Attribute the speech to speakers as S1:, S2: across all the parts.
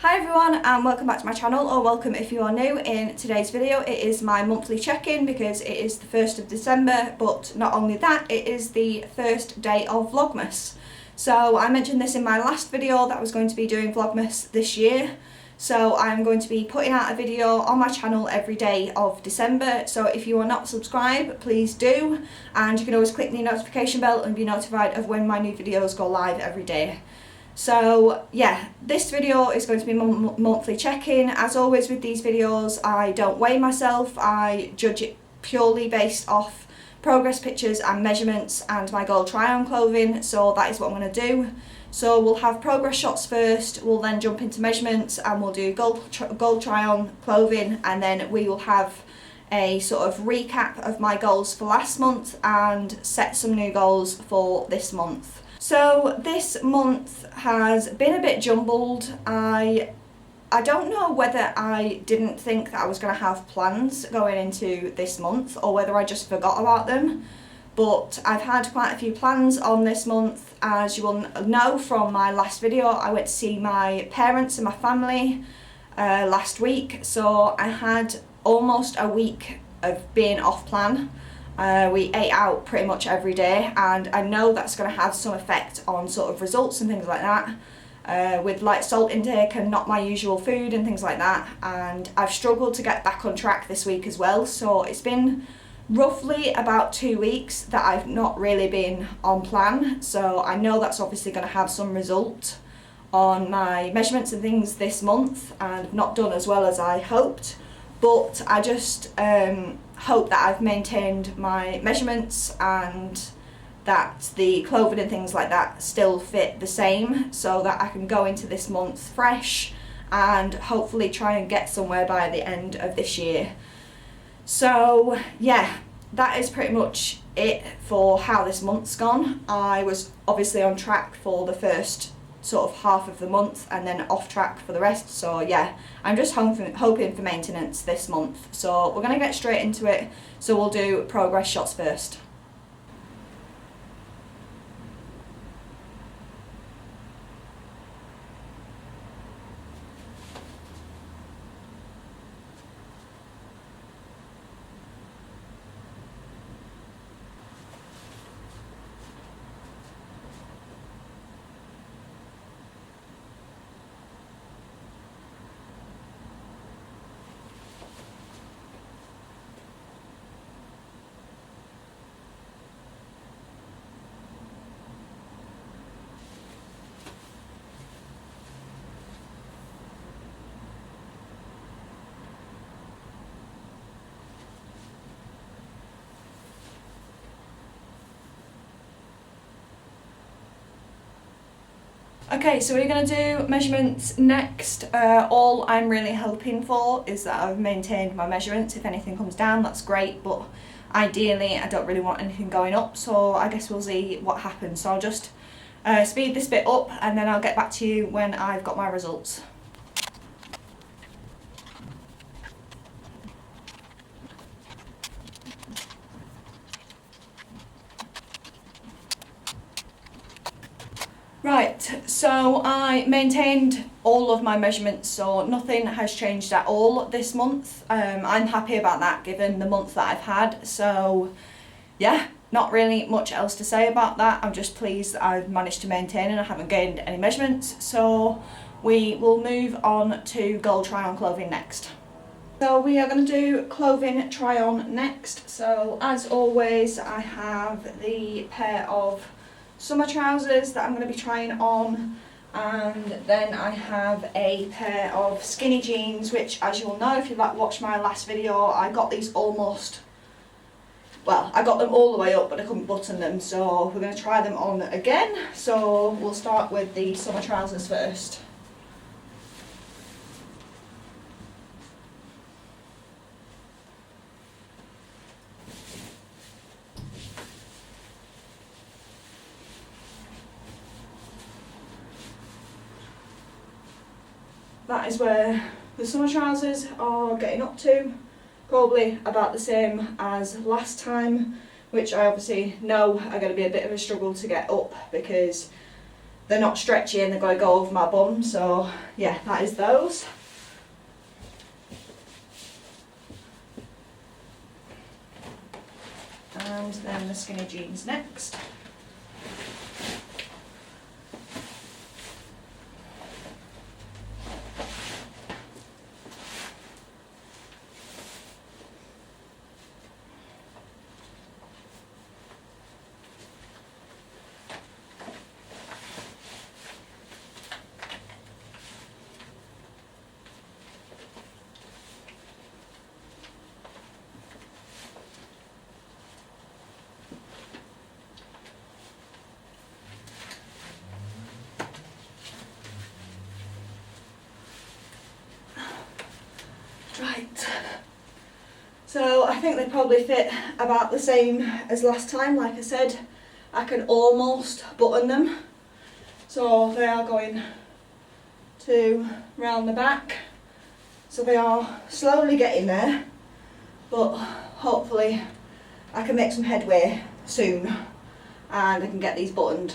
S1: Hi everyone and welcome back to my channel, or welcome if you are new. In today's video it is my monthly check-in because it is the 1st of December, but not only that, it is the first day of Vlogmas. So I mentioned this in my last video that I was going to be doing Vlogmas this year. So I'm going to be putting out a video on my channel every day of December. So if you are not subscribed, please do. And you can always click the notification bell and be notified of when my new videos go live every day. So yeah, this video is going to be my monthly check-in. As always with these videos, I don't weigh myself. I judge it purely based off progress pictures and measurements and my goal try-on clothing. So that is what I'm going to do. So we'll have progress shots first, we'll then jump into measurements and we'll do goal try-on clothing, and then we will have a sort of recap of my goals for last month and set some new goals for this month. So this month has been a bit jumbled. I don't know whether I didn't think that I was going to have plans going into this month or whether I just forgot about them. But I've had quite a few plans on this month. As you will know from my last video, I went to see my parents and my family last week. So I had almost a week of being off plan. We ate out pretty much every day, and I know that's going to have some effect on sort of results and things like that, with like salt intake and not my usual food and things like that. And I've struggled to get back on track this week as well, so it's been roughly about 2 weeks that I've not really been on plan. So I know that's obviously going to have some result on my measurements and things this month, and I've not done as well as I hoped. But I just hope that I've maintained my measurements and that the clothing and things like that still fit the same, so that I can go into this month fresh and hopefully try and get somewhere by the end of this year. So yeah, that is pretty much it for how this month's gone. I was obviously on track for the first sort of half of the month and then off track for the rest. So yeah, I'm just hoping for maintenance this month. So we're going to get straight into it. So we'll do progress shots first. Okay, so we're going to do measurements next. All I'm really hoping for is that I've maintained my measurements. If anything comes down, that's great, but ideally I don't really want anything going up, so I guess we'll see what happens. So I'll just speed this bit up and then I'll get back to you when I've got my results. Right, so I maintained all of my measurements, so nothing has changed at all this month. I'm happy about that given the month that I've had. So yeah, not really much else to say about that. I'm just pleased that I've managed to maintain and I haven't gained any measurements. So we will move on to goal try on clothing next. So we are going to do clothing try on next. So as always, I have the pair of summer trousers that I'm going to be trying on, and then I have a pair of skinny jeans, which, as you'll know if you've watched my last video, I got these almost, well, I got them all the way up but I couldn't button them, so we're going to try them on again. So we'll start with the summer trousers first. That is where the summer trousers are getting up to, probably about the same as last time, which I obviously know are going to be a bit of a struggle to get up because they're not stretchy and they're going to go over my bum. So yeah, that is those. And then the skinny jeans next. Right, so I think they probably fit about the same as last time. Like I said, I can almost button them, so they are going to round the back, so they are slowly getting there, but hopefully I can make some headway soon and I can get these buttoned.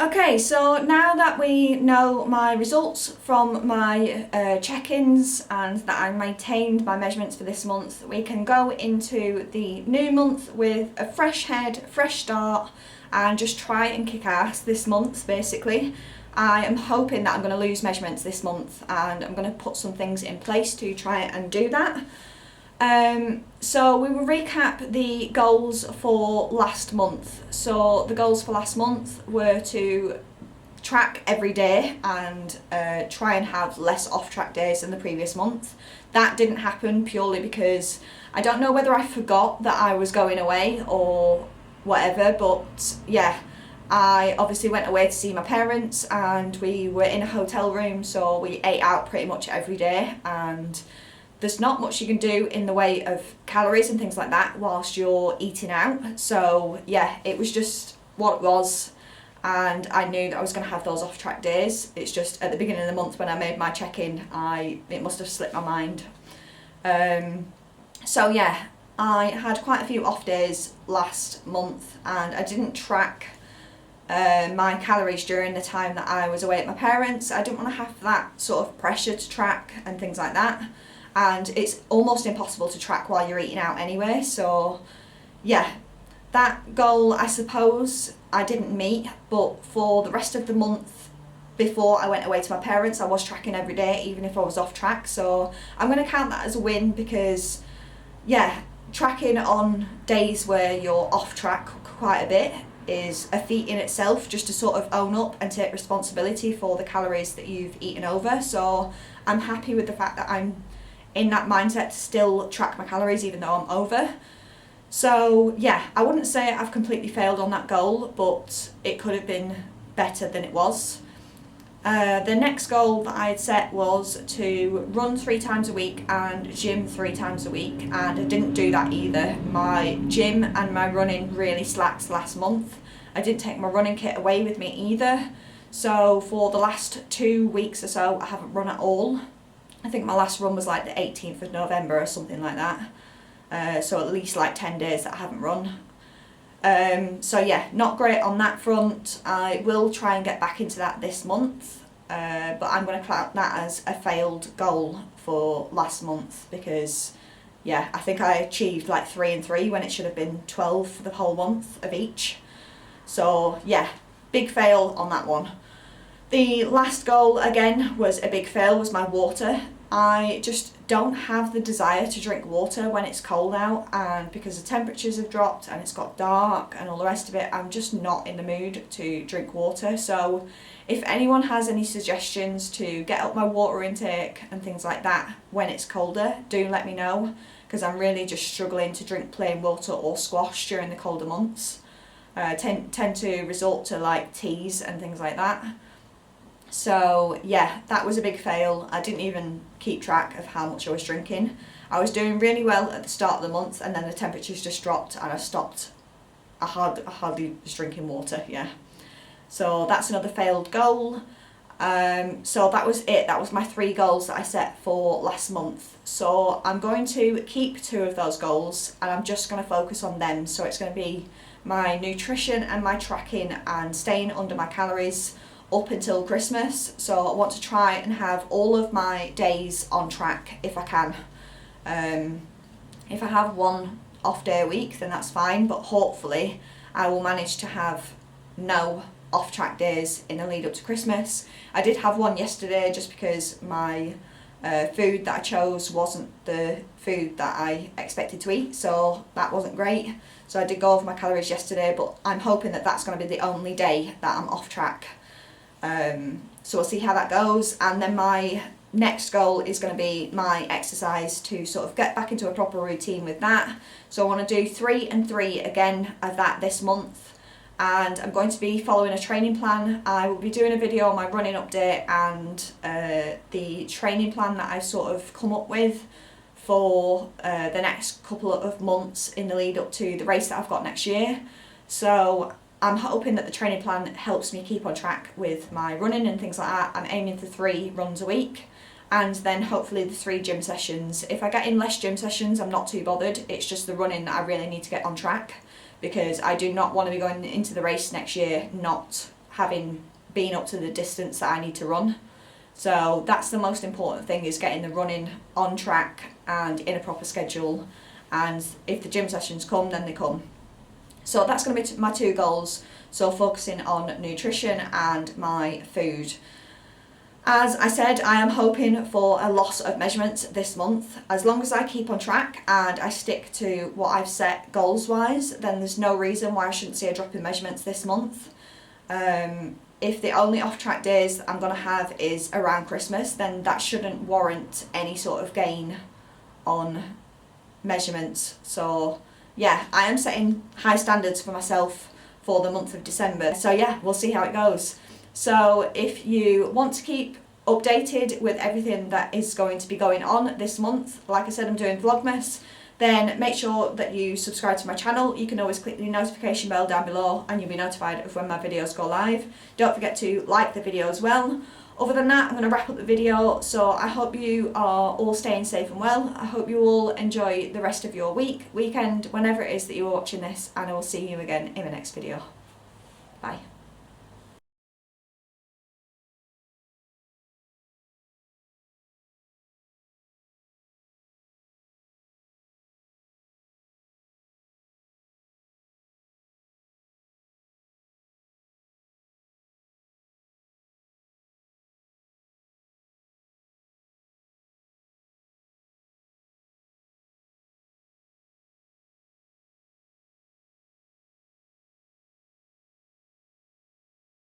S1: Okay, so now that we know my results from my check-ins and that I maintained my measurements for this month, we can go into the new month with a fresh head, fresh start, and just try and kick ass this month basically. I am hoping that I'm going to lose measurements this month, and I'm going to put some things in place to try and do that. So we will recap the goals for last month. So the goals for last month were to track every day and try and have less off-track days than the previous month. That didn't happen purely because I don't know whether I forgot that I was going away or whatever, but yeah, I obviously went away to see my parents and we were in a hotel room, so we ate out pretty much every day, and there's not much you can do in the way of calories and things like that whilst you're eating out. So yeah, it was just what it was, and I knew that I was going to have those off-track days. It's just at the beginning of the month when I made my check-in, it must have slipped my mind. So yeah, I had quite a few off days last month, and I didn't track my calories during the time that I was away at my parents'. I didn't want to have that sort of pressure to track and things like that. And it's almost impossible to track while you're eating out anyway, so yeah, that goal I suppose I didn't meet, but for the rest of the month before I went away to my parents, I was tracking every day even if I was off track, so I'm going to count that as a win, because yeah, tracking on days where you're off track quite a bit is a feat in itself, just to sort of own up and take responsibility for the calories that you've eaten over. So I'm happy with the fact that I'm in that mindset to still track my calories even though I'm over. So yeah, I wouldn't say I've completely failed on that goal, but it could have been better than it was. The next goal that I had set was to run 3 times a week and gym 3 times a week, and I didn't do that either. My gym and my running really slacked last month. I didn't take my running kit away with me either, so for the last 2 weeks or so I haven't run at all. I think my last run was like the 18th of November or something like that. So at least like 10 days that I haven't run. So yeah, not great on that front. I will try and get back into that this month, but I'm going to count that as a failed goal for last month, because yeah, I think I achieved like 3 and 3 when it should have been 12 for the whole month of each. So yeah, big fail on that one. The last goal again was a big fail, was my water. I just don't have the desire to drink water when it's cold out, and because the temperatures have dropped and it's got dark and all the rest of it, I'm just not in the mood to drink water. So if anyone has any suggestions to get up my water intake and things like that when it's colder, do let me know, because I'm really just struggling to drink plain water or squash during the colder months. Tend to resort to like teas and things like that. So yeah, that was a big fail. I didn't even keep track of how much I was drinking. I was doing really well at the start of the month, and then the temperatures just dropped and I stopped. I hardly was drinking water, yeah. So that's another failed goal. So that was it. That was my 3 goals that I set for last month. So I'm going to keep 2 of those goals and I'm just going to focus on them. So it's going to be my nutrition and my tracking and staying under my calories up until Christmas. So I want to try and have all of my days on track if I can. If I have one off day a week, then that's fine, but hopefully I will manage to have no off track days in the lead up to Christmas. I did have one yesterday just because my food that I chose wasn't the food that I expected to eat, so that wasn't great. So I did go over my calories yesterday, but I'm hoping that that's going to be the only day that I'm off track. So we'll see how that goes, and then my next goal is going to be my exercise, to sort of get back into a proper routine with that. So I want to do 3 and 3 again of that this month, and I'm going to be following a training plan. I will be doing a video on my running update and the training plan that I've sort of come up with for the next couple of months in the lead up to the race that I've got next year. So I'm hoping that the training plan helps me keep on track with my running and things like that. I'm aiming for 3 runs a week, and then hopefully the 3 gym sessions. If I get in less gym sessions, I'm not too bothered. It's just the running that I really need to get on track, because I do not want to be going into the race next year not having been up to the distance that I need to run. So that's the most important thing, is getting the running on track and in a proper schedule, and if the gym sessions come, then they come. So that's going to be my 2 goals, so focusing on nutrition and my food. As I said, I am hoping for a loss of measurements this month. As long as I keep on track and I stick to what I've set goals wise, then there's no reason why I shouldn't see a drop in measurements this month. If the only off track days that I'm going to have is around Christmas, then that shouldn't warrant any sort of gain on measurements. So yeah, I am setting high standards for myself for the month of December. So yeah, we'll see how it goes. So if you want to keep updated with everything that is going to be going on this month, like I said, I'm doing Vlogmas, then make sure that you subscribe to my channel. You can always click the notification bell down below and you'll be notified of when my videos go live. Don't forget to like the video as well. Other than that, I'm going to wrap up the video, so I hope you are all staying safe and well. I hope you all enjoy the rest of your weekend, whenever it is that you are watching this, and I will see you again in the next video. Bye.